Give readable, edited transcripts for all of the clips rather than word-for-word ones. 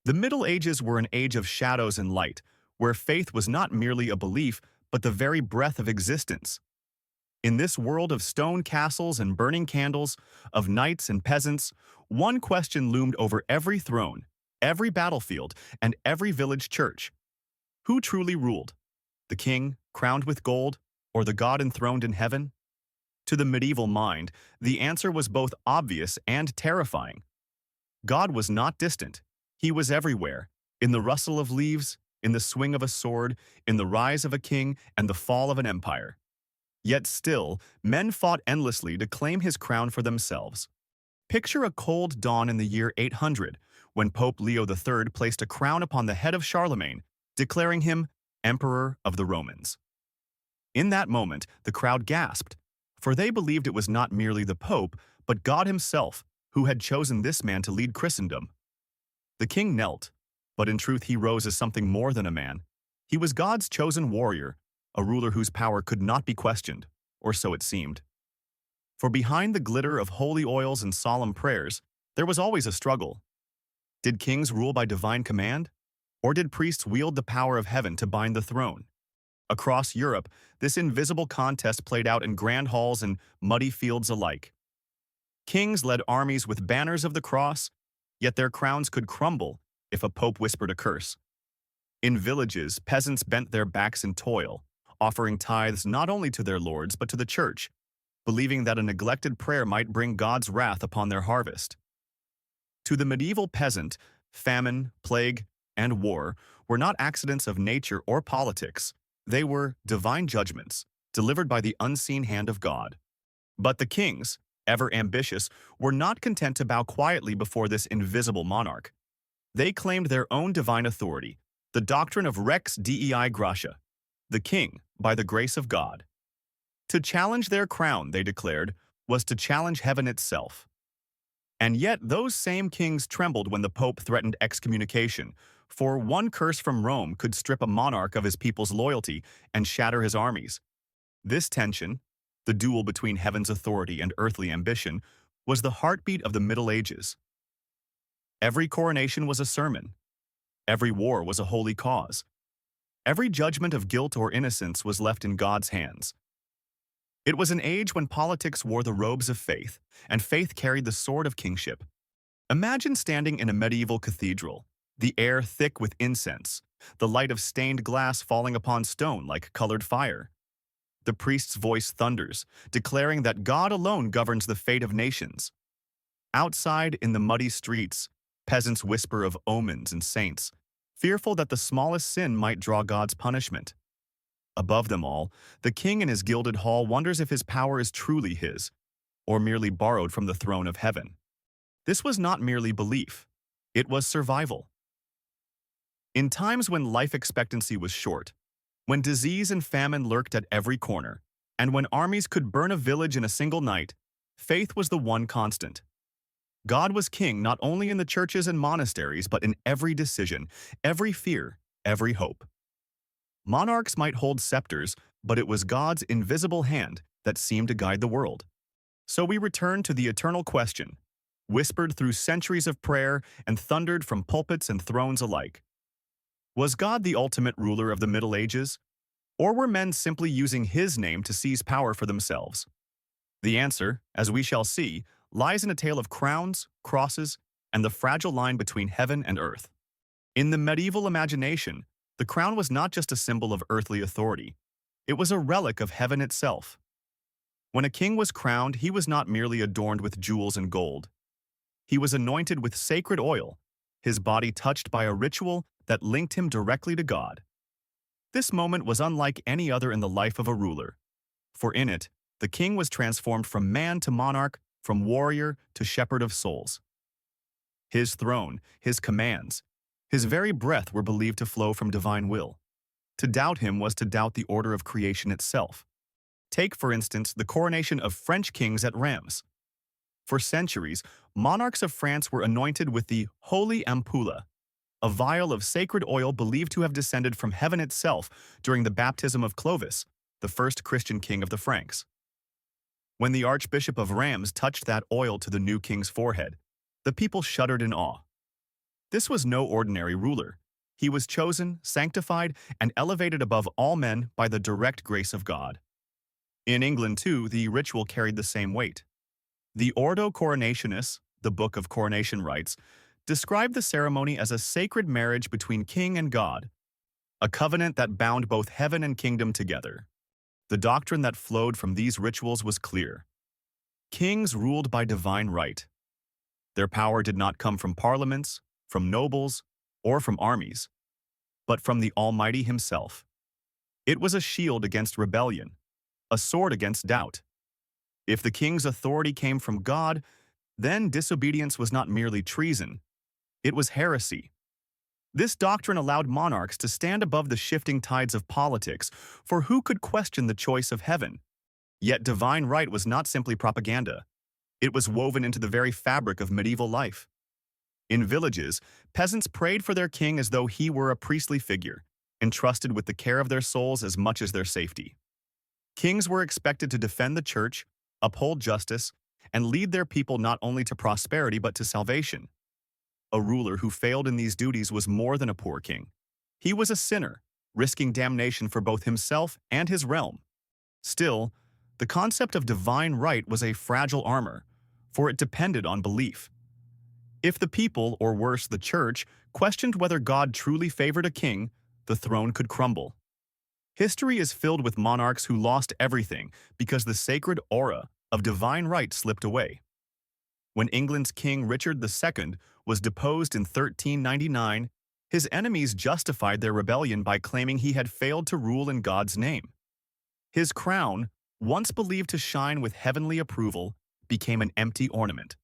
The Middle Ages were an age of shadows and light, where faith was not merely a belief, but the very breath of existence. In this world of stone castles and burning candles, of knights and peasants, one question loomed over every throne, every battlefield, and every village church. Who truly ruled? The king, crowned with gold, or the God enthroned in heaven? To the medieval mind, the answer was both obvious and terrifying. God was not distant. He was everywhere, in the rustle of leaves, in the swing of a sword, in the rise of a king and the fall of an empire. Yet still, men fought endlessly to claim his crown for themselves. Picture a cold dawn in the year 800, when Pope Leo III placed a crown upon the head of Charlemagne, declaring him Emperor of the Romans. In that moment, the crowd gasped, for they believed it was not merely the Pope, but God himself, who had chosen this man to lead Christendom. The king knelt, but in truth he rose as something more than a man. He was God's chosen warrior, a ruler whose power could not be questioned, or so it seemed. For behind the glitter of holy oils and solemn prayers, there was always a struggle. Did kings rule by divine command? Or did priests wield the power of heaven to bind the throne? Across Europe, this invisible contest played out in grand halls and muddy fields alike. Kings led armies with banners of the cross, yet their crowns could crumble if a pope whispered a curse. In villages, peasants bent their backs in toil, offering tithes not only to their lords but to the church, believing that a neglected prayer might bring God's wrath upon their harvest. To the medieval peasant, famine, plague, and war were not accidents of nature or politics. They were divine judgments, delivered by the unseen hand of God. But the kings, ever ambitious, were not content to bow quietly before this invisible monarch. They claimed their own divine authority, the doctrine of Rex Dei Gratia, the king by the grace of God. To challenge their crown, they declared, was to challenge heaven itself. And yet those same kings trembled when the Pope threatened excommunication, for one curse from Rome could strip a monarch of his people's loyalty and shatter his armies. This tension, the duel between heaven's authority and earthly ambition, was the heartbeat of the Middle Ages. Every coronation was a sermon. Every war was a holy cause. Every judgment of guilt or innocence was left in God's hands. It was an age when politics wore the robes of faith, and faith carried the sword of kingship. Imagine standing in a medieval cathedral, the air thick with incense, the light of stained glass falling upon stone like colored fire. The priest's voice thunders, declaring that God alone governs the fate of nations. Outside, in the muddy streets, peasants whisper of omens and saints, fearful that the smallest sin might draw God's punishment. Above them all, the king in his gilded hall wonders if his power is truly his, or merely borrowed from the throne of heaven. This was not merely belief, it was survival. In times when life expectancy was short, when disease and famine lurked at every corner, and when armies could burn a village in a single night, faith was the one constant. God was king not only in the churches and monasteries, but in every decision, every fear, every hope. Monarchs might hold scepters, but it was God's invisible hand that seemed to guide the world. So we return to the eternal question, whispered through centuries of prayer and thundered from pulpits and thrones alike. Was God the ultimate ruler of the Middle Ages? Or were men simply using his name to seize power for themselves? The answer, as we shall see, lies in a tale of crowns, crosses, and the fragile line between heaven and earth. In the medieval imagination, the crown was not just a symbol of earthly authority. It was a relic of heaven itself. When a king was crowned, he was not merely adorned with jewels and gold. He was anointed with sacred oil, his body touched by a ritual that linked him directly to God. This moment was unlike any other in the life of a ruler, for in it, the king was transformed from man to monarch, from warrior to shepherd of souls. His throne, his commands, his very breath were believed to flow from divine will. To doubt him was to doubt the order of creation itself. Take, for instance, the coronation of French kings at Reims. For centuries, monarchs of France were anointed with the holy ampulla, a vial of sacred oil believed to have descended from heaven itself during the baptism of Clovis, the first Christian king of the Franks. When the Archbishop of Reims touched that oil to the new king's forehead, the people shuddered in awe. This was no ordinary ruler. He was chosen, sanctified, and elevated above all men by the direct grace of God. In England, too, the ritual carried the same weight. The Ordo Coronationis, the Book of Coronation Rites, described the ceremony as a sacred marriage between king and God, a covenant that bound both heaven and kingdom together. The doctrine that flowed from these rituals was clear. Kings ruled by divine right. Their power did not come from parliaments, from nobles, or from armies, but from the Almighty Himself. It was a shield against rebellion, a sword against doubt. If the king's authority came from God, then disobedience was not merely treason, it was heresy. This doctrine allowed monarchs to stand above the shifting tides of politics, for who could question the choice of heaven? Yet divine right was not simply propaganda. It was woven into the very fabric of medieval life. In villages, peasants prayed for their king as though he were a priestly figure, entrusted with the care of their souls as much as their safety. Kings were expected to defend the church, uphold justice, and lead their people not only to prosperity but to salvation. A ruler who failed in these duties was more than a poor king. He was a sinner, risking damnation for both himself and his realm. Still, the concept of divine right was a fragile armor, for it depended on belief. If the people, or worse, the church, questioned whether God truly favored a king, the throne could crumble. History is filled with monarchs who lost everything because the sacred aura of divine right slipped away. When England's King Richard II was deposed in 1399, his enemies justified their rebellion by claiming he had failed to rule in God's name. His crown, once believed to shine with heavenly approval, became an empty ornament.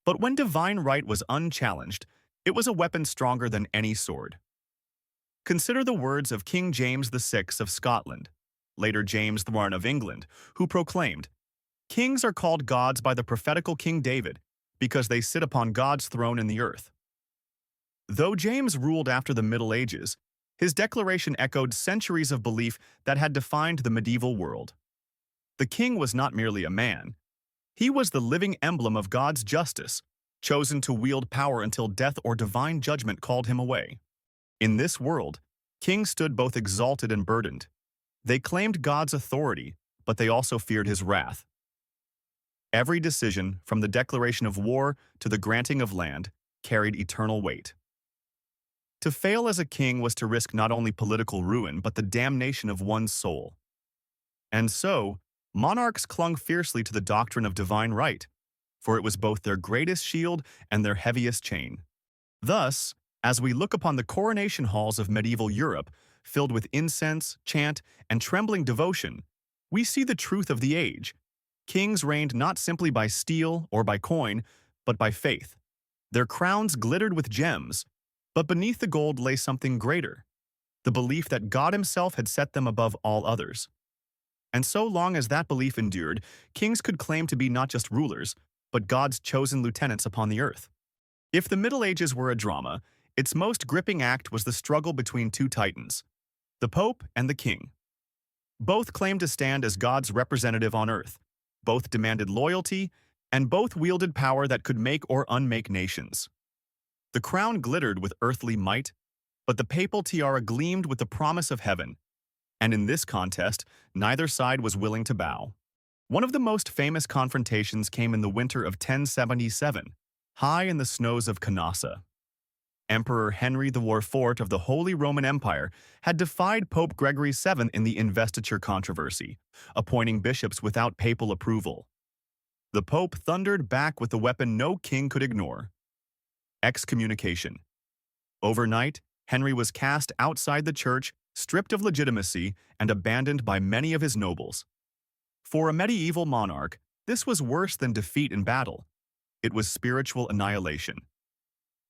But when divine right was unchallenged, it was a weapon stronger than any sword. Consider the words of King James VI of Scotland, later James I of England, who proclaimed, "Kings are called gods by the prophetical King David, because they sit upon God's throne in the earth." Though James ruled after the Middle Ages, his declaration echoed centuries of belief that had defined the medieval world. The king was not merely a man. He was the living emblem of God's justice, chosen to wield power until death or divine judgment called him away. In this world, kings stood both exalted and burdened. They claimed God's authority, but they also feared his wrath. Every decision, from the declaration of war to the granting of land, carried eternal weight. To fail as a king was to risk not only political ruin but the damnation of one's soul. And so, monarchs clung fiercely to the doctrine of divine right, for it was both their greatest shield and their heaviest chain. Thus, as we look upon the coronation halls of medieval Europe, filled with incense, chant, and trembling devotion, we see the truth of the age. Kings reigned not simply by steel or by coin, but by faith. Their crowns glittered with gems, but beneath the gold lay something greater, the belief that God Himself had set them above all others. And so long as that belief endured, kings could claim to be not just rulers, but God's chosen lieutenants upon the earth. If the Middle Ages were a drama, its most gripping act was the struggle between two titans, the Pope and the King. Both claimed to stand as God's representative on earth. Both demanded loyalty, and both wielded power that could make or unmake nations. The crown glittered with earthly might, but the papal tiara gleamed with the promise of heaven. And in this contest, neither side was willing to bow. One of the most famous confrontations came in the winter of 1077, high in the snows of Canossa. Emperor Henry IV of the Holy Roman Empire had defied Pope Gregory VII in the investiture controversy, appointing bishops without papal approval. The Pope thundered back with the weapon no king could ignore: excommunication. Overnight, Henry was cast outside the church, stripped of legitimacy, and abandoned by many of his nobles. For a medieval monarch, this was worse than defeat in battle. It was spiritual annihilation.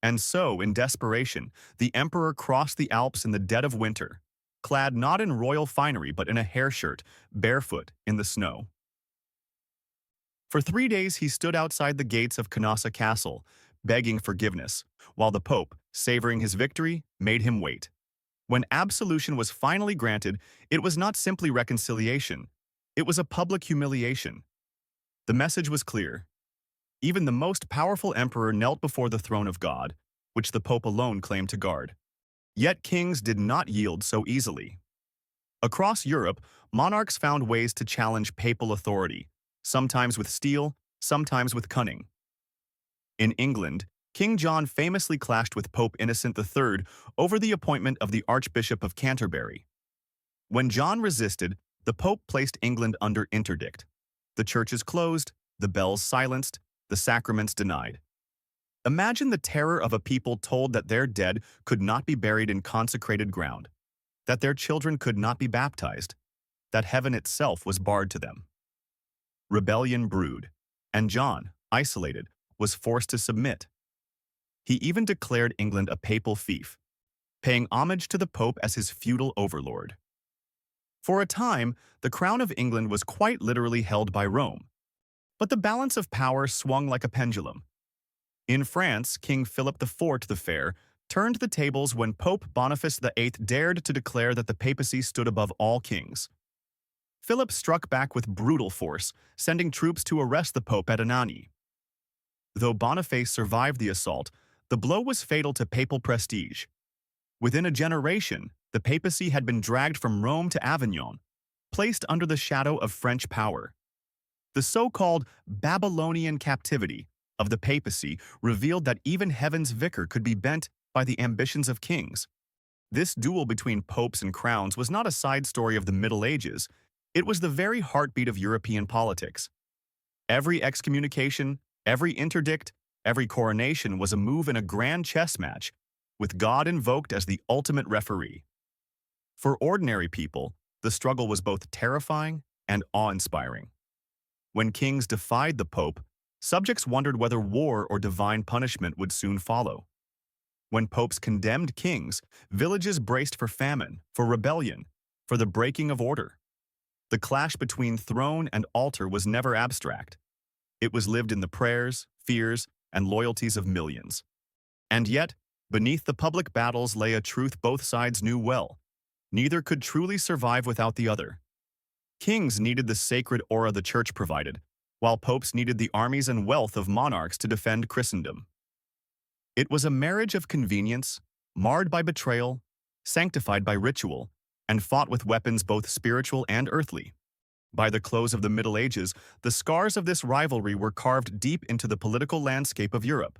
And so, in desperation, the emperor crossed the Alps in the dead of winter, clad not in royal finery but in a hair shirt, barefoot in the snow. For 3 days he stood outside the gates of Canossa Castle, begging forgiveness, while the Pope, savoring his victory, made him wait. When absolution was finally granted, it was not simply reconciliation, it was a public humiliation. The message was clear. Even the most powerful emperor knelt before the throne of God, which the Pope alone claimed to guard. Yet kings did not yield so easily. Across Europe, monarchs found ways to challenge papal authority, sometimes with steel, sometimes with cunning. In England, King John famously clashed with Pope Innocent III over the appointment of the Archbishop of Canterbury. When John resisted, the Pope placed England under interdict. The churches closed, the bells silenced, the sacraments denied. Imagine the terror of a people told that their dead could not be buried in consecrated ground, that their children could not be baptized, that heaven itself was barred to them. Rebellion brewed, and John, isolated, was forced to submit. He even declared England a papal fief, paying homage to the Pope as his feudal overlord. For a time, the crown of England was quite literally held by Rome, but the balance of power swung like a pendulum. In France, King Philip IV the Fair turned the tables when Pope Boniface VIII dared to declare that the papacy stood above all kings. Philip struck back with brutal force, sending troops to arrest the Pope at Anagni. Though Boniface survived the assault, the blow was fatal to papal prestige. Within a generation, the papacy had been dragged from Rome to Avignon, placed under the shadow of French power. The so-called Babylonian captivity of the papacy revealed that even heaven's vicar could be bent by the ambitions of kings. This duel between popes and crowns was not a side story of the Middle Ages. It was the very heartbeat of European politics. Every excommunication, every interdict, every coronation was a move in a grand chess match, with God invoked as the ultimate referee. For ordinary people, the struggle was both terrifying and awe-inspiring. When kings defied the Pope, subjects wondered whether war or divine punishment would soon follow. When popes condemned kings, villages braced for famine, for rebellion, for the breaking of order. The clash between throne and altar was never abstract. It was lived in the prayers, fears, and loyalties of millions. And yet, beneath the public battles lay a truth both sides knew well. Neither could truly survive without the other. Kings needed the sacred aura the church provided, while popes needed the armies and wealth of monarchs to defend Christendom. It was a marriage of convenience, marred by betrayal, sanctified by ritual, and fought with weapons both spiritual and earthly. By the close of the Middle Ages, the scars of this rivalry were carved deep into the political landscape of Europe.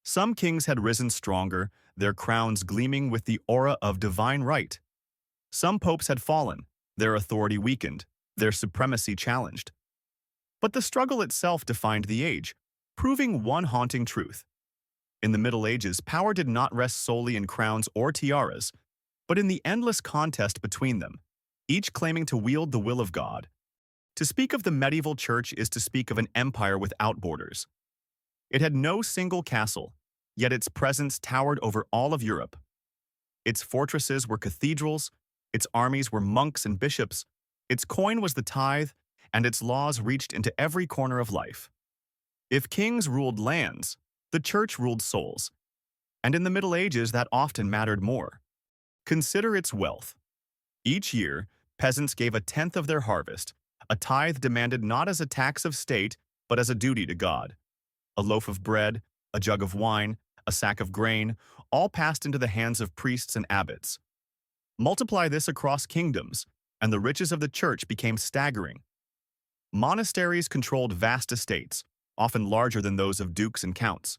Some kings had risen stronger, their crowns gleaming with the aura of divine right. Some popes had fallen, their authority weakened, their supremacy challenged. But the struggle itself defined the age, proving one haunting truth. In the Middle Ages, power did not rest solely in crowns or tiaras, but in the endless contest between them, each claiming to wield the will of God. To speak of the medieval church is to speak of an empire without borders. It had no single castle, yet its presence towered over all of Europe. Its fortresses were cathedrals, its armies were monks and bishops, its coin was the tithe, and its laws reached into every corner of life. If kings ruled lands, the church ruled souls, and in the Middle Ages that often mattered more. Consider its wealth. Each year, peasants gave a tenth of their harvest, a tithe demanded not as a tax of state, but as a duty to God. A loaf of bread, a jug of wine, a sack of grain, all passed into the hands of priests and abbots. Multiply this across kingdoms, and the riches of the church became staggering. Monasteries controlled vast estates, often larger than those of dukes and counts.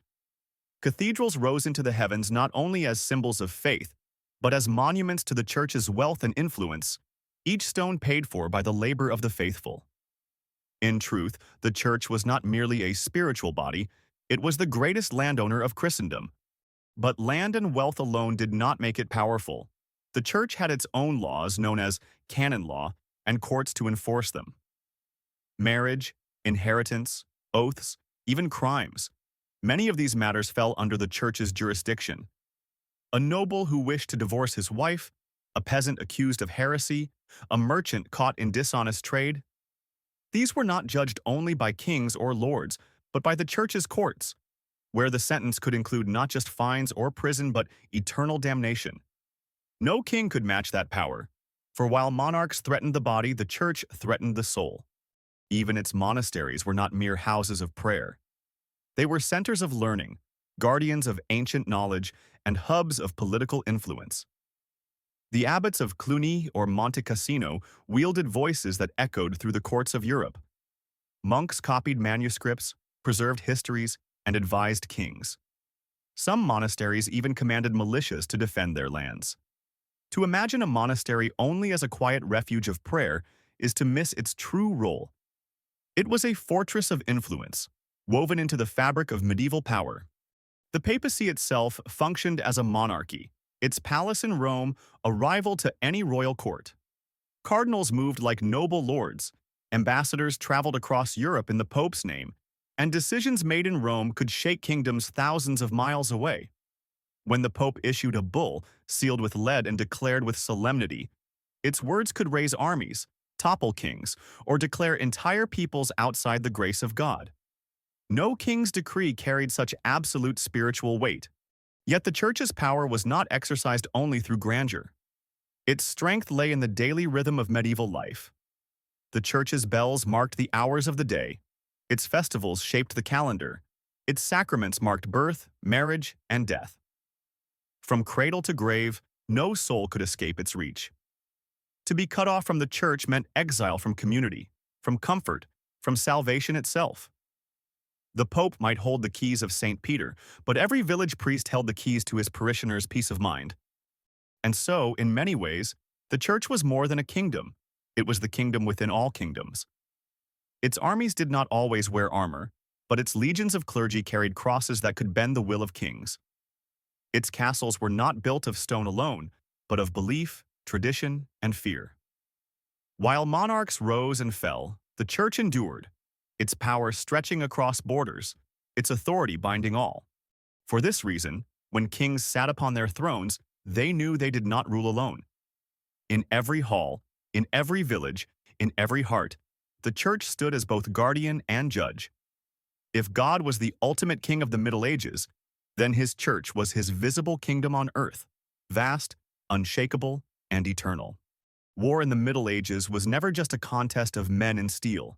Cathedrals rose into the heavens not only as symbols of faith, but as monuments to the church's wealth and influence, each stone paid for by the labor of the faithful. In truth, the church was not merely a spiritual body, it was the greatest landowner of Christendom. But land and wealth alone did not make it powerful. The church had its own laws, known as canon law, and courts to enforce them. Marriage, inheritance, oaths, even crimes. Many of these matters fell under the church's jurisdiction. A noble who wished to divorce his wife, a peasant accused of heresy, a merchant caught in dishonest trade. These were not judged only by kings or lords, but by the church's courts, where the sentence could include not just fines or prison but eternal damnation. No king could match that power, for while monarchs threatened the body, the church threatened the soul. Even its monasteries were not mere houses of prayer. They were centers of learning, guardians of ancient knowledge and hubs of political influence. The abbots of Cluny or Monte Cassino wielded voices that echoed through the courts of Europe. Monks copied manuscripts, preserved histories, and advised kings. Some monasteries even commanded militias to defend their lands. To imagine a monastery only as a quiet refuge of prayer is to miss its true role. It was a fortress of influence, woven into the fabric of medieval power. The papacy itself functioned as a monarchy, its palace in Rome a rival to any royal court. Cardinals moved like noble lords, ambassadors traveled across Europe in the Pope's name, and decisions made in Rome could shake kingdoms thousands of miles away. When the Pope issued a bull, sealed with lead and declared with solemnity, its words could raise armies, topple kings, or declare entire peoples outside the grace of God. No king's decree carried such absolute spiritual weight. Yet the Church's power was not exercised only through grandeur. Its strength lay in the daily rhythm of medieval life. The Church's bells marked the hours of the day. Its festivals shaped the calendar. Its sacraments marked birth, marriage, and death. From cradle to grave, no soul could escape its reach. To be cut off from the Church meant exile from community, from comfort, from salvation itself. The Pope might hold the keys of St. Peter, but every village priest held the keys to his parishioners' peace of mind. And so, in many ways, the Church was more than a kingdom. It was the kingdom within all kingdoms. Its armies did not always wear armor, but its legions of clergy carried crosses that could bend the will of kings. Its castles were not built of stone alone, but of belief, tradition, and fear. While monarchs rose and fell, the Church endured, its power stretching across borders, its authority binding all. For this reason, when kings sat upon their thrones, they knew they did not rule alone. In every hall, in every village, in every heart, the Church stood as both guardian and judge. If God was the ultimate king of the Middle Ages, then his Church was his visible kingdom on earth, vast, unshakable, and eternal. War in the Middle Ages was never just a contest of men and steel.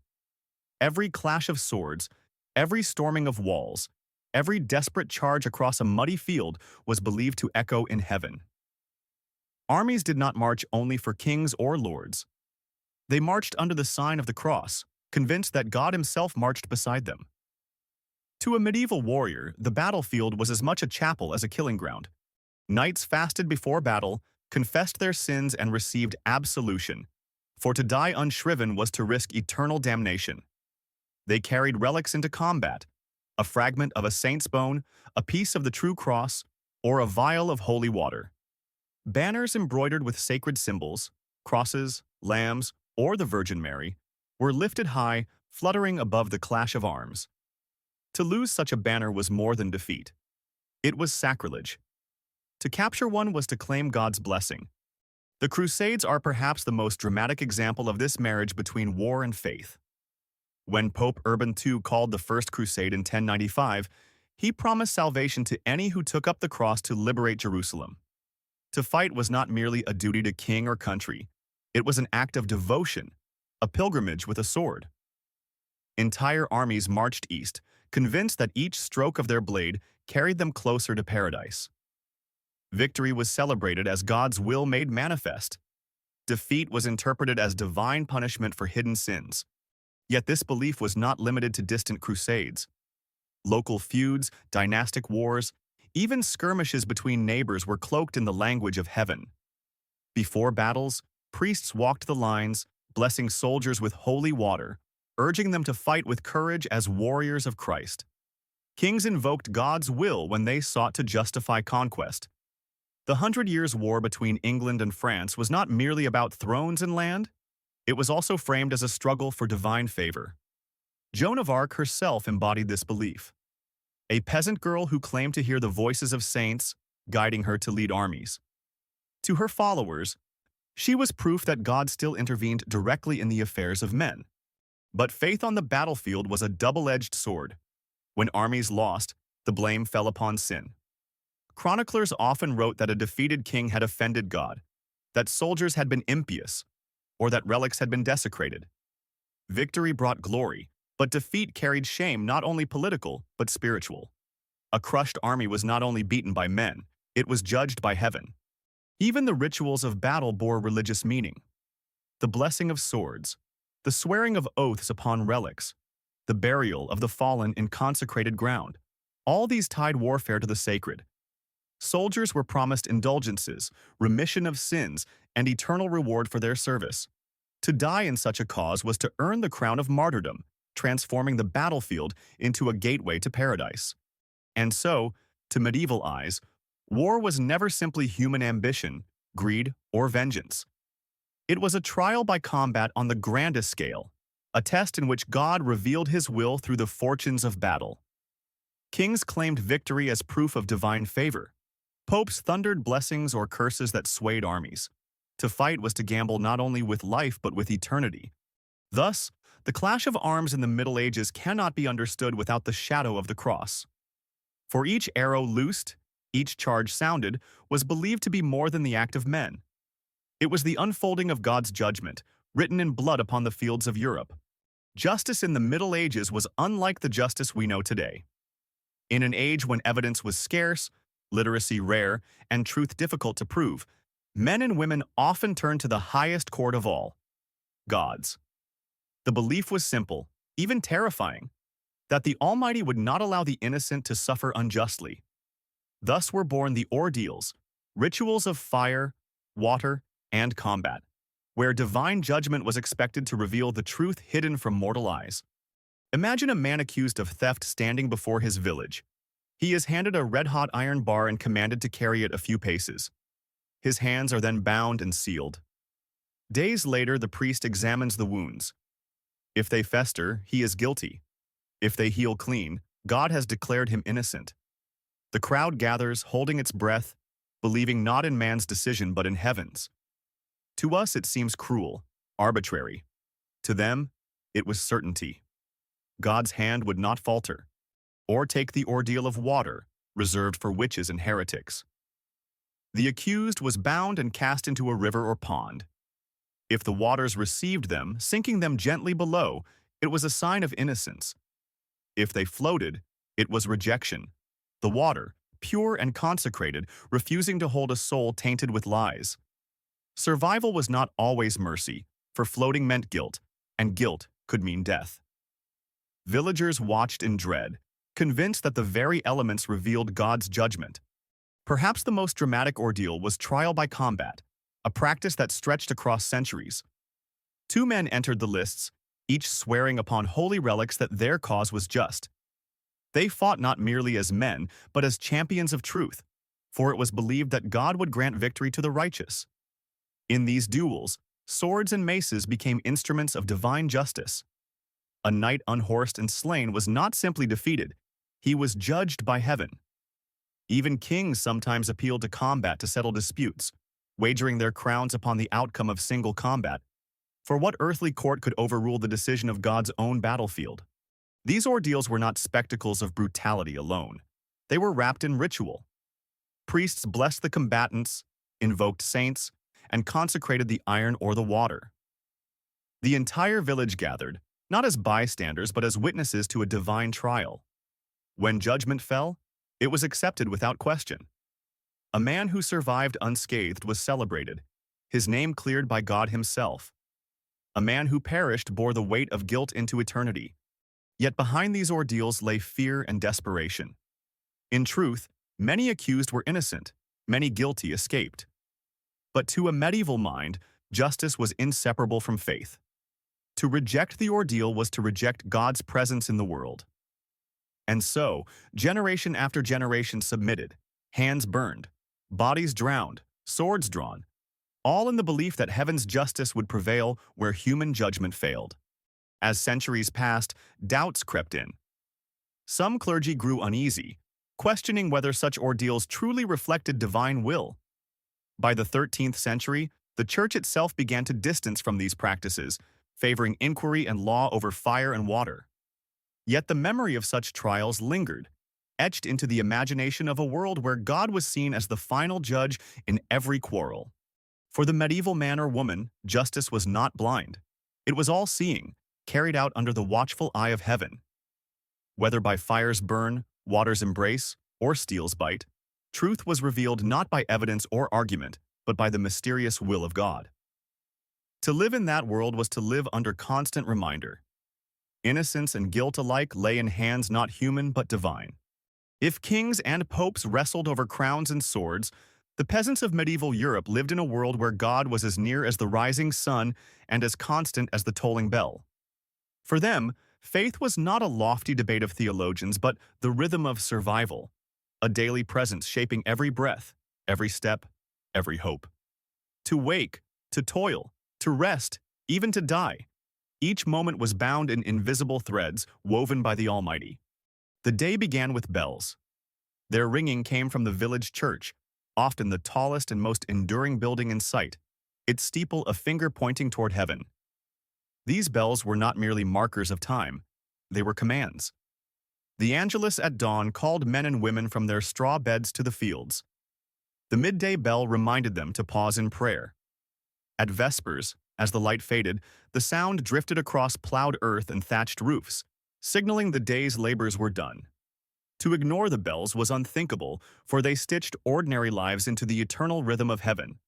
Every clash of swords, every storming of walls, every desperate charge across a muddy field was believed to echo in heaven. Armies did not march only for kings or lords. They marched under the sign of the cross, convinced that God himself marched beside them. To a medieval warrior, the battlefield was as much a chapel as a killing ground. Knights fasted before battle, confessed their sins, and received absolution, for to die unshriven was to risk eternal damnation. They carried relics into combat, a fragment of a saint's bone, a piece of the true cross, or a vial of holy water. Banners embroidered with sacred symbols, crosses, lambs, or the Virgin Mary, were lifted high, fluttering above the clash of arms. To lose such a banner was more than defeat. It was sacrilege. To capture one was to claim God's blessing. The Crusades are perhaps the most dramatic example of this marriage between war and faith. When Pope Urban II called the First Crusade in 1095, he promised salvation to any who took up the cross to liberate Jerusalem. To fight was not merely a duty to king or country. It was an act of devotion, a pilgrimage with a sword. Entire armies marched east, convinced that each stroke of their blade carried them closer to paradise. Victory was celebrated as God's will made manifest. Defeat was interpreted as divine punishment for hidden sins. Yet this belief was not limited to distant crusades. Local feuds, dynastic wars, even skirmishes between neighbors were cloaked in the language of heaven. Before battles, priests walked the lines, blessing soldiers with holy water, urging them to fight with courage as warriors of Christ. Kings invoked God's will when they sought to justify conquest. The 100 Years' War between England and France was not merely about thrones and land. It was also framed as a struggle for divine favor. Joan of Arc herself embodied this belief. A peasant girl who claimed to hear the voices of saints, guiding her to lead armies. To her followers, she was proof that God still intervened directly in the affairs of men. But faith on the battlefield was a double-edged sword. When armies lost, the blame fell upon sin. Chroniclers often wrote that a defeated king had offended God, that soldiers had been impious, or that relics had been desecrated. Victory brought glory, but defeat carried shame not only political, but spiritual. A crushed army was not only beaten by men, it was judged by heaven. Even the rituals of battle bore religious meaning. The blessing of swords, the swearing of oaths upon relics, the burial of the fallen in consecrated ground. All these tied warfare to the sacred. Soldiers were promised indulgences, remission of sins, and eternal reward for their service. To die in such a cause was to earn the crown of martyrdom, transforming the battlefield into a gateway to paradise. And so, to medieval eyes, war was never simply human ambition, greed, or vengeance. It was a trial by combat on the grandest scale, a test in which God revealed his will through the fortunes of battle. Kings claimed victory as proof of divine favor. Popes thundered blessings or curses that swayed armies. To fight was to gamble not only with life but with eternity. Thus, the clash of arms in the Middle Ages cannot be understood without the shadow of the cross. For each arrow loosed, each charge sounded, was believed to be more than the act of men. It was the unfolding of God's judgment, written in blood upon the fields of Europe. Justice in the Middle Ages was unlike the justice we know today. In an age when evidence was scarce, literacy rare, and truth difficult to prove, men and women often turned to the highest court of all, God's. The belief was simple, even terrifying, that the Almighty would not allow the innocent to suffer unjustly. Thus were born the ordeals, rituals of fire, water, and combat, where divine judgment was expected to reveal the truth hidden from mortal eyes. Imagine a man accused of theft standing before his village. He is handed a red-hot iron bar and commanded to carry it a few paces. His hands are then bound and sealed. Days later, the priest examines the wounds. If they fester, he is guilty. If they heal clean, God has declared him innocent. The crowd gathers, holding its breath, believing not in man's decision but in heaven's. To us it seems cruel, arbitrary. To them, it was certainty. God's hand would not falter, or take the ordeal of water, reserved for witches and heretics. The accused was bound and cast into a river or pond. If the waters received them, sinking them gently below, it was a sign of innocence. If they floated, it was rejection. The water, pure and consecrated, refusing to hold a soul tainted with lies. Survival was not always mercy, for floating meant guilt, and guilt could mean death. Villagers watched in dread, convinced that the very elements revealed God's judgment. Perhaps the most dramatic ordeal was trial by combat, a practice that stretched across centuries. Two men entered the lists, each swearing upon holy relics that their cause was just. They fought not merely as men, but as champions of truth, for it was believed that God would grant victory to the righteous. In these duels, swords and maces became instruments of divine justice. A knight unhorsed and slain was not simply defeated, he was judged by heaven. Even kings sometimes appealed to combat to settle disputes, wagering their crowns upon the outcome of single combat. For what earthly court could overrule the decision of God's own battlefield? These ordeals were not spectacles of brutality alone. They were wrapped in ritual. Priests blessed the combatants, invoked saints, and consecrated the iron or the water. The entire village gathered, not as bystanders but as witnesses to a divine trial. When judgment fell, it was accepted without question. A man who survived unscathed was celebrated, his name cleared by God himself. A man who perished bore the weight of guilt into eternity. Yet behind these ordeals lay fear and desperation. In truth, many accused were innocent, many guilty escaped. But to a medieval mind, justice was inseparable from faith. To reject the ordeal was to reject God's presence in the world. And so, generation after generation submitted, hands burned, bodies drowned, swords drawn, all in the belief that heaven's justice would prevail where human judgment failed. As centuries passed, doubts crept in. Some clergy grew uneasy, questioning whether such ordeals truly reflected divine will. By the 13th century, the Church itself began to distance from these practices, favoring inquiry and law over fire and water. Yet the memory of such trials lingered, etched into the imagination of a world where God was seen as the final judge in every quarrel. For the medieval man or woman, justice was not blind. It was all-seeing, carried out under the watchful eye of heaven. Whether by fire's burn, water's embrace, or steel's bite, truth was revealed not by evidence or argument, but by the mysterious will of God. To live in that world was to live under constant reminder. Innocence and guilt alike lay in hands not human but divine. If kings and popes wrestled over crowns and swords, the peasants of medieval Europe lived in a world where God was as near as the rising sun and as constant as the tolling bell. For them, faith was not a lofty debate of theologians, but the rhythm of survival, a daily presence shaping every breath, every step, every hope. To wake, to toil, to rest, even to die, each moment was bound in invisible threads woven by the Almighty. The day began with bells. Their ringing came from the village church, often the tallest and most enduring building in sight, its steeple a finger pointing toward heaven. These bells were not merely markers of time, they were commands. The Angelus at dawn called men and women from their straw beds to the fields. The midday bell reminded them to pause in prayer. At Vespers, as the light faded, the sound drifted across plowed earth and thatched roofs, signaling the day's labors were done. To ignore the bells was unthinkable, for they stitched ordinary lives into the eternal rhythm of heaven.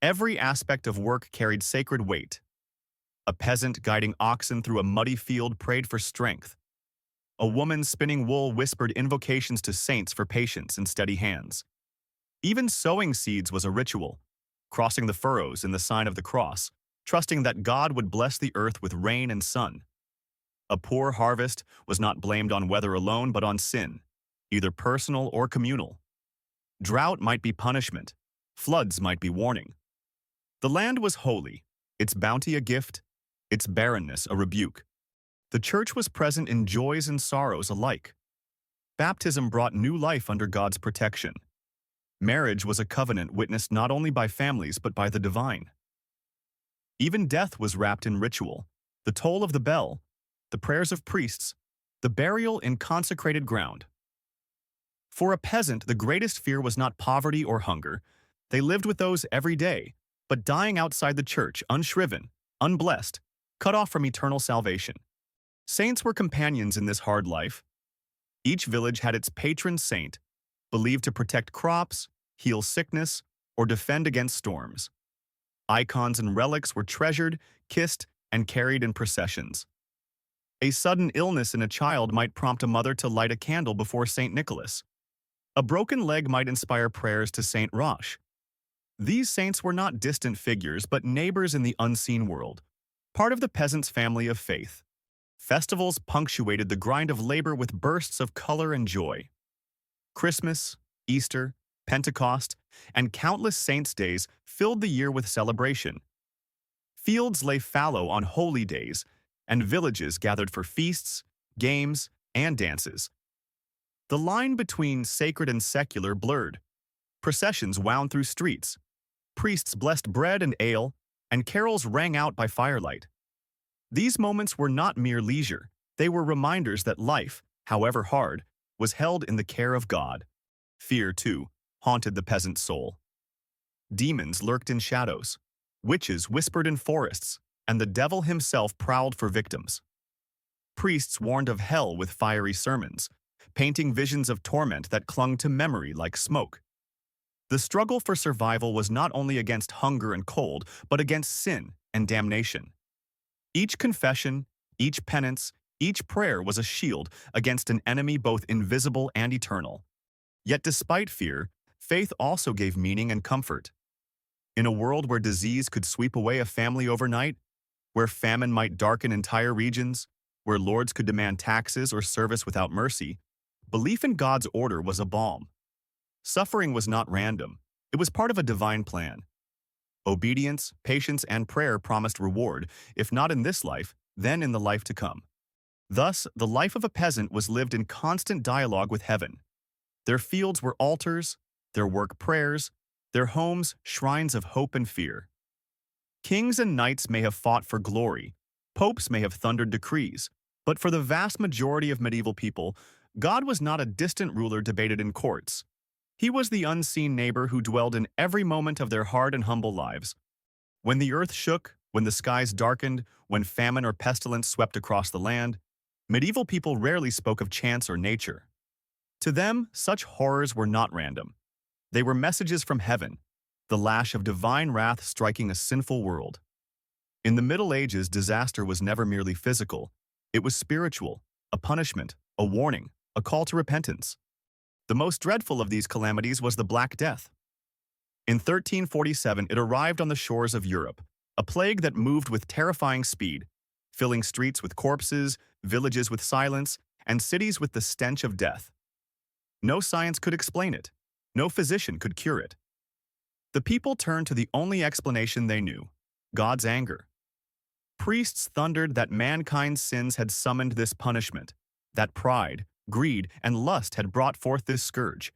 Every aspect of work carried sacred weight. A peasant guiding oxen through a muddy field prayed for strength. A woman spinning wool whispered invocations to saints for patience and steady hands. Even sowing seeds was a ritual, crossing the furrows in the sign of the cross, trusting that God would bless the earth with rain and sun. A poor harvest was not blamed on weather alone but on sin, either personal or communal. Drought might be punishment, floods might be warning. The land was holy, its bounty a gift, its barrenness a rebuke. The church was present in joys and sorrows alike. Baptism brought new life under God's protection. Marriage was a covenant witnessed not only by families but by the divine. Even death was wrapped in ritual, the toll of the bell, the prayers of priests, the burial in consecrated ground. For a peasant, the greatest fear was not poverty or hunger. They lived with those every day, but dying outside the church, unshriven, unblessed, cut off from eternal salvation. Saints were companions in this hard life. Each village had its patron saint, believed to protect crops, heal sickness, or defend against storms. Icons and relics were treasured, kissed, and carried in processions. A sudden illness in a child might prompt a mother to light a candle before St. Nicholas. A broken leg might inspire prayers to St. Roche. These saints were not distant figures, but neighbors in the unseen world, part of the peasant's family of faith. Festivals punctuated the grind of labor with bursts of color and joy. Christmas, Easter, Pentecost, and countless saints' days filled the year with celebration. Fields lay fallow on holy days, and villages gathered for feasts, games, and dances. The line between sacred and secular blurred. Processions wound through streets. Priests blessed bread and ale, and carols rang out by firelight. These moments were not mere leisure. They were reminders that life, however hard, was held in the care of God. Fear, too, haunted the peasant's soul. Demons lurked in shadows. Witches whispered in forests, and the devil himself prowled for victims. Priests warned of hell with fiery sermons, painting visions of torment that clung to memory like smoke. The struggle for survival was not only against hunger and cold, but against sin and damnation. Each confession, each penance, each prayer was a shield against an enemy both invisible and eternal. Yet despite fear, faith also gave meaning and comfort. In a world where disease could sweep away a family overnight, where famine might darken entire regions, where lords could demand taxes or service without mercy, belief in God's order was a balm. Suffering was not random. It was part of a divine plan. Obedience, patience, and prayer promised reward, if not in this life, then in the life to come. Thus, the life of a peasant was lived in constant dialogue with heaven. Their fields were altars, their work prayers, their homes shrines of hope and fear. Kings and knights may have fought for glory, popes may have thundered decrees, but for the vast majority of medieval people, God was not a distant ruler debated in courts. He was the unseen neighbor who dwelled in every moment of their hard and humble lives. When the earth shook, when the skies darkened, when famine or pestilence swept across the land, medieval people rarely spoke of chance or nature. To them, such horrors were not random. They were messages from heaven, the lash of divine wrath striking a sinful world. In the Middle Ages, disaster was never merely physical. It was spiritual, a punishment, a warning, a call to repentance. The most dreadful of these calamities was the Black Death. In 1347, it arrived on the shores of Europe, a plague that moved with terrifying speed, filling streets with corpses, villages with silence, and cities with the stench of death. No science could explain it. No physician could cure it. The people turned to the only explanation they knew: God's anger. Priests thundered that mankind's sins had summoned this punishment, that pride, greed, and lust had brought forth this scourge.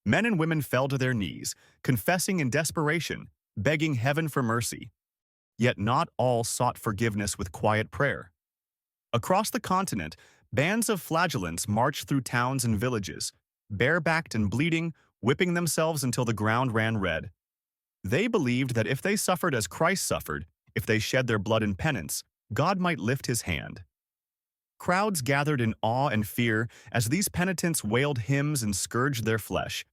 Men and women fell to their knees, confessing in desperation, begging heaven for mercy. Yet not all sought forgiveness with quiet prayer. Across the continent, bands of flagellants marched through towns and villages, barebacked and bleeding, whipping themselves until the ground ran red. They believed that if they suffered as Christ suffered, if they shed their blood in penance, God might lift his hand. Crowds gathered in awe and fear as these penitents wailed hymns and scourged their flesh,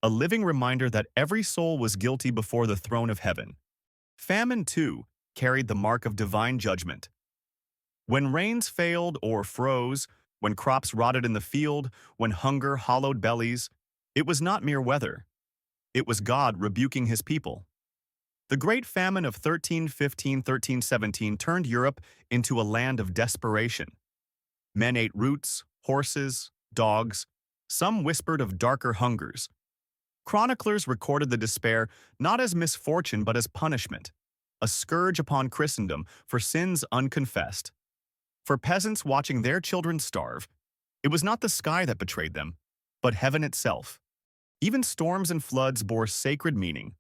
a living reminder that every soul was guilty before the throne of heaven. Famine, too, carried the mark of divine judgment. When rains failed or froze, when crops rotted in the field, when hunger hollowed bellies, it was not mere weather. It was God rebuking his people. The Great Famine of 1315–1317 turned Europe into a land of desperation. Men ate roots, horses, dogs. Some whispered of darker hungers. Chroniclers recorded the despair not as misfortune but as punishment, a scourge upon Christendom for sins unconfessed. For peasants watching their children starve, it was not the sky that betrayed them, but heaven itself. Even storms and floods bore sacred meaning.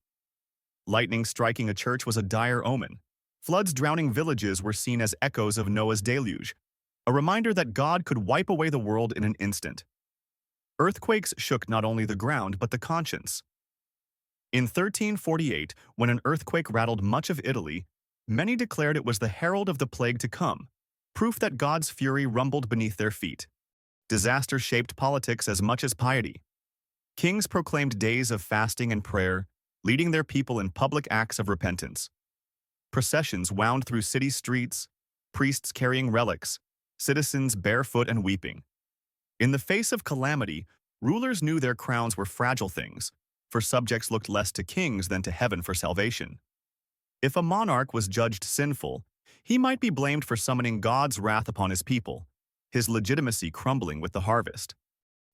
Lightning striking a church was a dire omen. Floods drowning villages were seen as echoes of Noah's deluge, a reminder that God could wipe away the world in an instant. Earthquakes shook not only the ground but the conscience. In 1348, when an earthquake rattled much of Italy, many declared it was the herald of the plague to come, proof that God's fury rumbled beneath their feet. Disaster shaped politics as much as piety. Kings proclaimed days of fasting and prayer, leading their people in public acts of repentance. Processions wound through city streets, priests carrying relics, citizens barefoot and weeping. In the face of calamity, rulers knew their crowns were fragile things, for subjects looked less to kings than to heaven for salvation. If a monarch was judged sinful, he might be blamed for summoning God's wrath upon his people, his legitimacy crumbling with the harvest.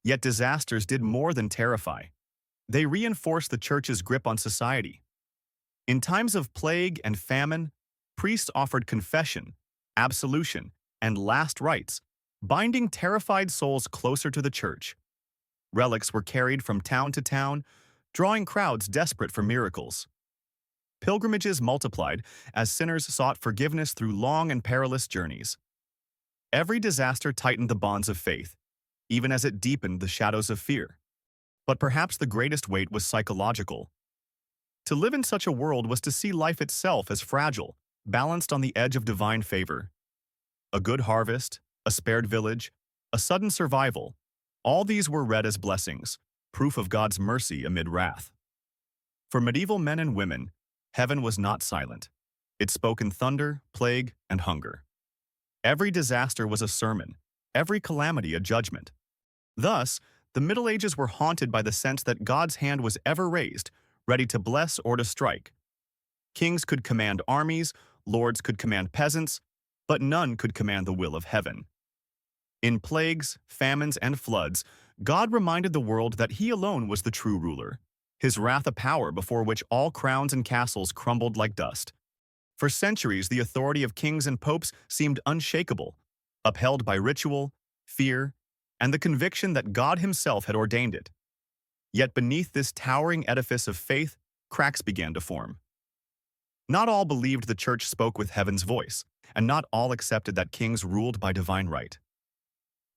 Yet disasters did more than terrify. They reinforced the church's grip on society. In times of plague and famine, priests offered confession, absolution, and last rites, binding terrified souls closer to the church. Relics were carried from town to town, drawing crowds desperate for miracles. Pilgrimages multiplied as sinners sought forgiveness through long and perilous journeys. Every disaster tightened the bonds of faith, even as it deepened the shadows of fear. But perhaps the greatest weight was psychological. To live in such a world was to see life itself as fragile, balanced on the edge of divine favor. A good harvest, a spared village, a sudden survival, all these were read as blessings, proof of God's mercy amid wrath. For medieval men and women, heaven was not silent. It spoke in thunder, plague, and hunger. Every disaster was a sermon, every calamity a judgment. Thus, the Middle Ages were haunted by the sense that God's hand was ever raised, ready to bless or to strike. Kings could command armies, lords could command peasants, but none could command the will of heaven. In plagues, famines, and floods, God reminded the world that he alone was the true ruler, his wrath a power before which all crowns and castles crumbled like dust. For centuries, the authority of kings and popes seemed unshakable, upheld by ritual, fear, and the conviction that God himself had ordained it. Yet beneath this towering edifice of faith, cracks began to form. Not all believed the church spoke with heaven's voice, and not all accepted that kings ruled by divine right.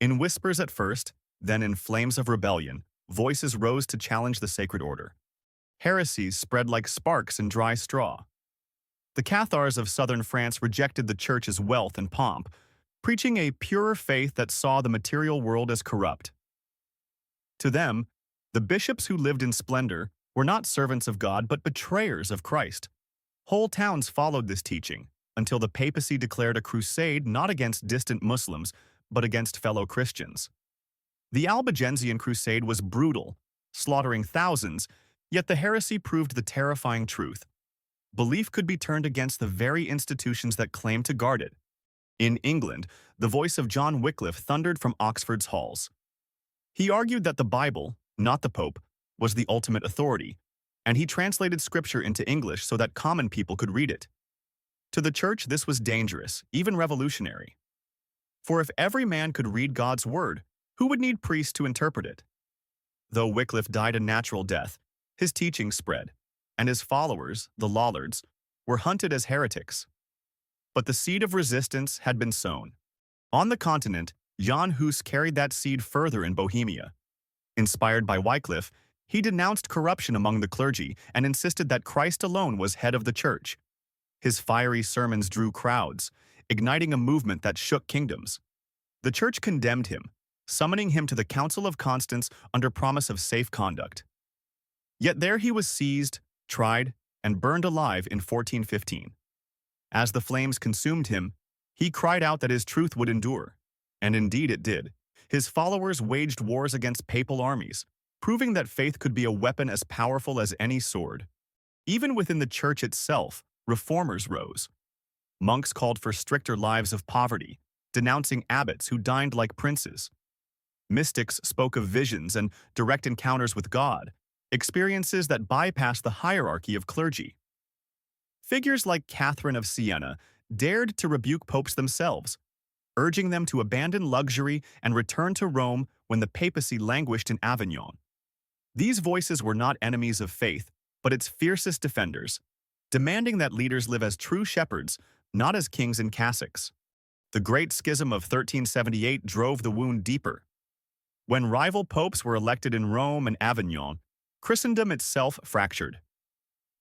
In whispers at first, then in flames of rebellion, voices rose to challenge the sacred order. Heresies spread like sparks in dry straw. The Cathars of southern France rejected the church's wealth and pomp, preaching a purer faith that saw the material world as corrupt. To them, the bishops who lived in splendor were not servants of God but betrayers of Christ. Whole towns followed this teaching until the papacy declared a crusade not against distant Muslims but against fellow Christians. The Albigensian crusade was brutal, slaughtering thousands, yet the heresy proved the terrifying truth. Belief could be turned against the very institutions that claimed to guard it. In England, the voice of John Wycliffe thundered from Oxford's halls. He argued that the Bible, not the Pope, was the ultimate authority, and he translated Scripture into English so that common people could read it. To the Church, this was dangerous, even revolutionary. For if every man could read God's Word, who would need priests to interpret it? Though Wycliffe died a natural death, his teachings spread, and his followers, the Lollards, were hunted as heretics. But the seed of resistance had been sown. On the continent, Jan Hus carried that seed further in Bohemia. Inspired by Wycliffe, he denounced corruption among the clergy and insisted that Christ alone was head of the Church. His fiery sermons drew crowds, igniting a movement that shook kingdoms. The Church condemned him, summoning him to the Council of Constance under promise of safe conduct. Yet there he was seized, tried, and burned alive in 1415. As the flames consumed him, he cried out that his truth would endure. And indeed it did. His followers waged wars against papal armies, proving that faith could be a weapon as powerful as any sword. Even within the Church itself, reformers rose. Monks called for stricter lives of poverty, denouncing abbots who dined like princes. Mystics spoke of visions and direct encounters with God, experiences that bypassed the hierarchy of clergy. Figures like Catherine of Siena dared to rebuke popes themselves, urging them to abandon luxury and return to Rome when the papacy languished in Avignon. These voices were not enemies of faith, but its fiercest defenders, demanding that leaders live as true shepherds, not as kings in cassocks. The Great Schism of 1378 drove the wound deeper. When rival popes were elected in Rome and Avignon, Christendom itself fractured.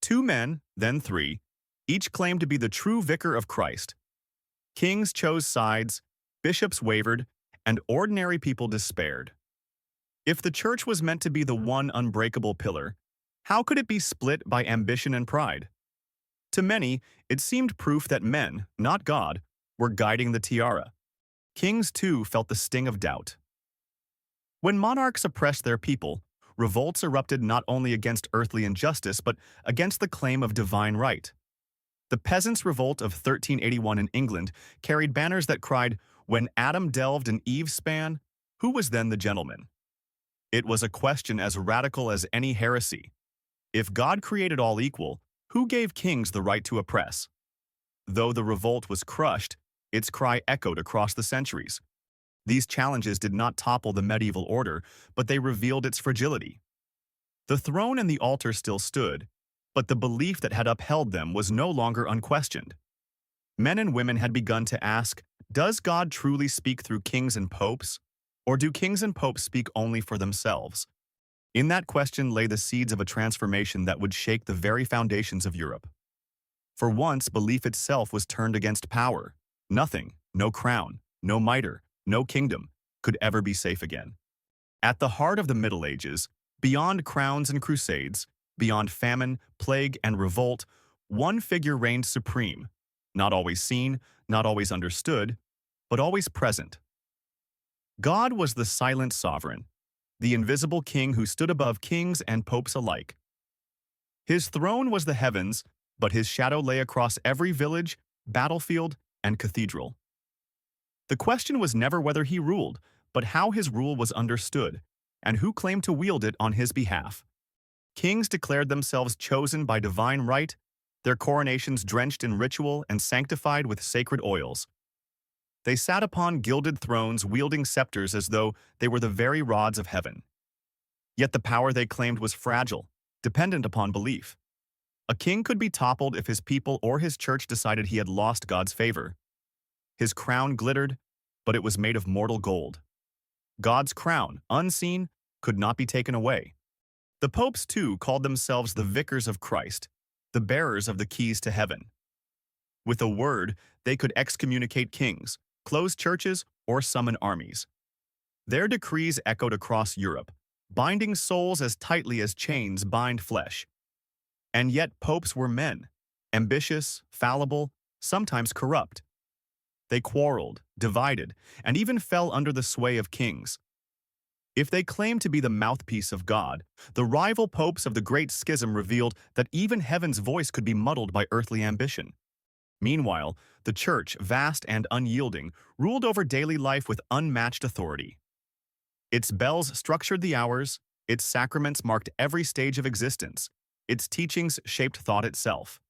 Two men, then three, each claimed to be the true vicar of Christ. Kings chose sides, bishops wavered, and ordinary people despaired. If the Church was meant to be the one unbreakable pillar, how could it be split by ambition and pride? To many, it seemed proof that men, not God, were guiding the tiara. Kings, too, felt the sting of doubt. When monarchs oppressed their people, revolts erupted not only against earthly injustice but against the claim of divine right. The Peasants' Revolt of 1381 in England carried banners that cried, "When Adam delved and Eve span, who was then the gentleman?" It was a question as radical as any heresy. If God created all equal, who gave kings the right to oppress? Though the revolt was crushed, its cry echoed across the centuries. These challenges did not topple the medieval order, but they revealed its fragility. The throne and the altar still stood, but the belief that had upheld them was no longer unquestioned. Men and women had begun to ask, does God truly speak through kings and popes? Or do kings and popes speak only for themselves? In that question lay the seeds of a transformation that would shake the very foundations of Europe. For once, belief itself was turned against power. Nothing, no crown, no mitre, no kingdom, could ever be safe again. At the heart of the Middle Ages, beyond crowns and crusades, beyond famine, plague, and revolt, one figure reigned supreme, not always seen, not always understood, but always present. God was the silent sovereign, the invisible king who stood above kings and popes alike. His throne was the heavens, but his shadow lay across every village, battlefield, and cathedral. The question was never whether he ruled, but how his rule was understood, and who claimed to wield it on his behalf. Kings declared themselves chosen by divine right, their coronations drenched in ritual and sanctified with sacred oils. They sat upon gilded thrones wielding scepters as though they were the very rods of heaven. Yet the power they claimed was fragile, dependent upon belief. A king could be toppled if his people or his church decided he had lost God's favor. His crown glittered, but it was made of mortal gold. God's crown, unseen, could not be taken away. The popes, too, called themselves the vicars of Christ, the bearers of the keys to heaven. With a word, they could excommunicate kings, close churches, or summon armies. Their decrees echoed across Europe, binding souls as tightly as chains bind flesh. And yet popes were men, ambitious, fallible, sometimes corrupt. They quarreled, divided, and even fell under the sway of kings. If they claimed to be the mouthpiece of God, the rival popes of the Great Schism revealed that even heaven's voice could be muddled by earthly ambition. Meanwhile, the Church, vast and unyielding, ruled over daily life with unmatched authority. Its bells structured the hours, its sacraments marked every stage of existence, its teachings shaped thought itself.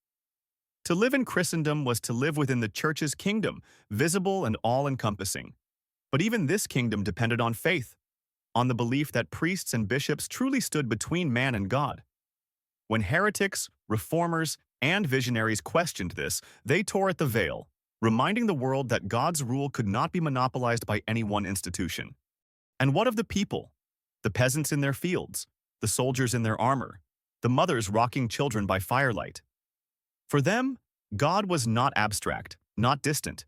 To live in Christendom was to live within the Church's kingdom, visible and all-encompassing. But even this kingdom depended on faith, on the belief that priests and bishops truly stood between man and God. When heretics, reformers, and visionaries questioned this, they tore at the veil, reminding the world that God's rule could not be monopolized by any one institution. And what of the people? The peasants in their fields, the soldiers in their armor, the mothers rocking children by firelight. For them, God was not abstract, not distant.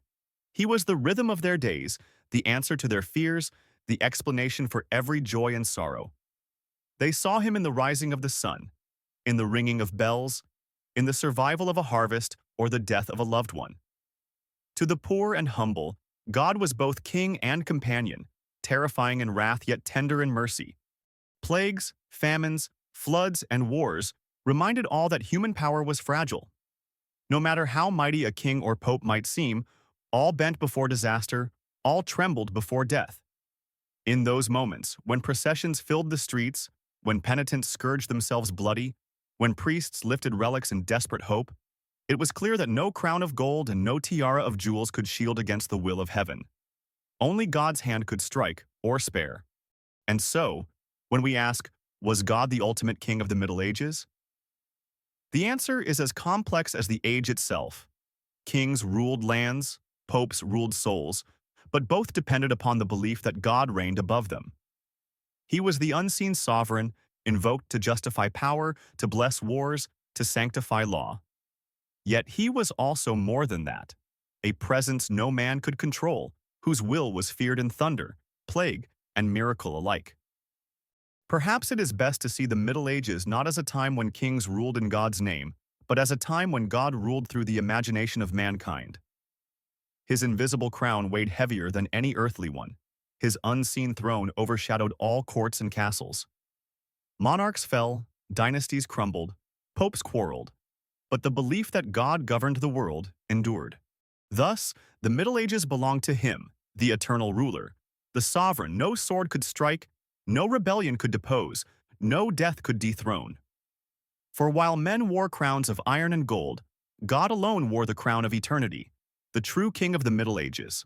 He was the rhythm of their days, the answer to their fears, the explanation for every joy and sorrow. They saw him in the rising of the sun, in the ringing of bells, in the survival of a harvest or the death of a loved one. To the poor and humble, God was both king and companion, terrifying in wrath yet tender in mercy. Plagues, famines, floods, and wars reminded all that human power was fragile. No matter how mighty a king or pope might seem, all bent before disaster, all trembled before death. In those moments, when processions filled the streets, when penitents scourged themselves bloody, when priests lifted relics in desperate hope, it was clear that no crown of gold and no tiara of jewels could shield against the will of heaven. Only God's hand could strike or spare. And so, when we ask, was God the ultimate king of the Middle Ages? The answer is as complex as the age itself. Kings ruled lands, popes ruled souls, but both depended upon the belief that God reigned above them. He was the unseen sovereign, invoked to justify power, to bless wars, to sanctify law. Yet he was also more than that, a presence no man could control, whose will was feared in thunder, plague, and miracle alike. Perhaps it is best to see the Middle Ages not as a time when kings ruled in God's name, but as a time when God ruled through the imagination of mankind. His invisible crown weighed heavier than any earthly one. His unseen throne overshadowed all courts and castles. Monarchs fell, dynasties crumbled, popes quarreled, but the belief that God governed the world endured. Thus, the Middle Ages belonged to him, the eternal ruler, the sovereign no sword could strike, no rebellion could depose, no death could dethrone. For while men wore crowns of iron and gold, God alone wore the crown of eternity, the true king of the Middle Ages.